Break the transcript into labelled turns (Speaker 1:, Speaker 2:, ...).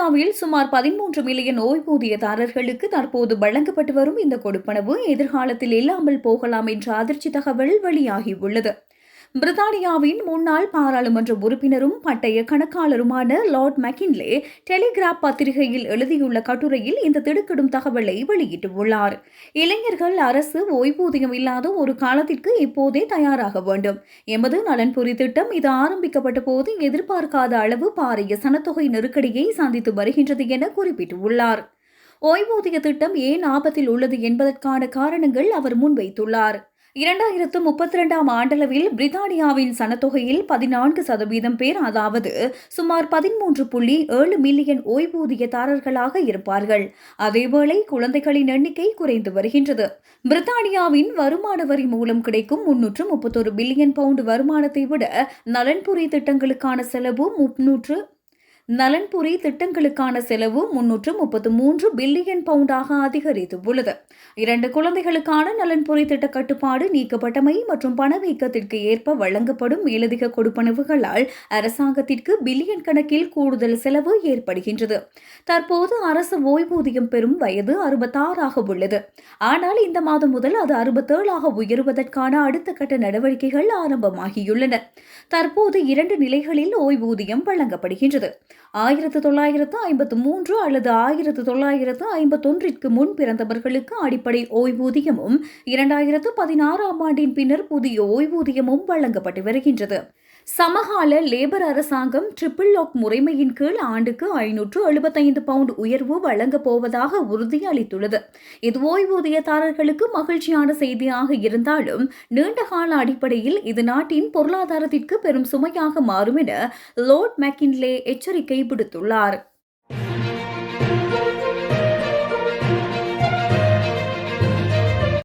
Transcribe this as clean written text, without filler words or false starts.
Speaker 1: பிரித்தானியாவில் சுமார் 13 மில்லியன் ஓய்வூதியதாரர்களுக்கு தற்போது வழங்கப்பட்டு வரும் இந்த கொடுப்பனவு எதிர்காலத்தில் இல்லாமல் போகலாம் என்ற அதிர்ச்சி தகவல் வெளியாகியுள்ளது. பிரித்தானியாவின் முன்னாள் பாராளுமன்ற உறுப்பினரும் பட்டய கணக்காளருமான லார்ட் மெக்கின்லே டெலிகிராப் பத்திரிகையில் எழுதியுள்ள கட்டுரையில் இந்த திடுக்கிடும் தகவலை வெளியிட்டுள்ளார். இளைஞர்கள் அரசு ஓய்வூதியம் இல்லாத ஒரு காலத்திற்கு இப்போதே தயாராக வேண்டும். எமது நலன்புரி திட்டம் இது ஆரம்பிக்கப்பட்ட போது எதிர்பார்க்காத அளவு பாரிய சனத்தொகை நெருக்கடியை சந்தித்து வருகின்றது என குறிப்பிட்டுள்ளார். ஓய்வூதிய திட்டம் ஏன் ஆபத்தில் உள்ளது என்பதற்கான காரணங்கள் அவர் முன்வைத்துள்ளார். 2032ஆம் ஆண்டளவில் பிரித்தானியாவின் சனத்தொகையில் 14% பேர், அதாவது சுமார் 13.7 மில்லியன் ஓய்வூதியதாரர்களாக இருப்பார்கள். அதேவேளை குழந்தைகளின் எண்ணிக்கை குறைந்து வருகின்றது. பிரித்தானியாவின் வருமான வரி மூலம் கிடைக்கும் 331 பில்லியன் பவுண்ட் வருமானத்தை விட நலன்புரி திட்டங்களுக்கான செலவு 333 பில்லியன் பவுண்டாக அதிகரித்துள்ளது. 2 குழந்தைகளுக்கான நலன்புரி திட்ட கட்டுப்பாடு நீக்கப்பட்டமை மற்றும் பணவீக்கத்திற்கு ஏற்ப வழங்கப்படும் மேலதிக கொடுப்பனவுகளால் அரசாங்கத்திற்கு பில்லியன் கணக்கில் கூடுதல் செலவு ஏற்படுகின்றது. தற்போது அரசு ஓய்வூதியம் பெறும் வயது 66 உள்ளது. ஆனால் இந்த மாதம் முதல் அது 67 உயருவதற்கான அடுத்த கட்ட நடவடிக்கைகள் ஆரம்பமாகியுள்ளன. தற்போது 2 நிலைகளில் ஓய்வூதியம் வழங்கப்படுகின்றது. 1953 அல்லது 1951ற்கு முன் பிறந்தவர்களுக்கு அடிப்படை ஓய்வூதியமும் 2016ஆம் ஆண்டின் பின்னர் புதிய ஓய்வூதியமும் வழங்கப்பட்டு வருகின்றது. சமகால லேபர் அரசாங்கம் ட்ரிபிள் லாக் முறைமையின் கீழ் ஆண்டுக்கு 575 பவுண்ட் உயர்வு வழங்கப் போவதாக உறுதியளித்துள்ளது. இது ஓய்வூதியதாரர்களுக்கு மகிழ்ச்சியான செய்தியாக இருந்தாலும் நீண்டகால அடிப்படையில் இது நாட்டின் பொருளாதாரத்திற்கு பெரும் சுமையாக மாறும் என லார்ட் மெக்கின்லே எச்சரிக்கை விடுத்துள்ளார்.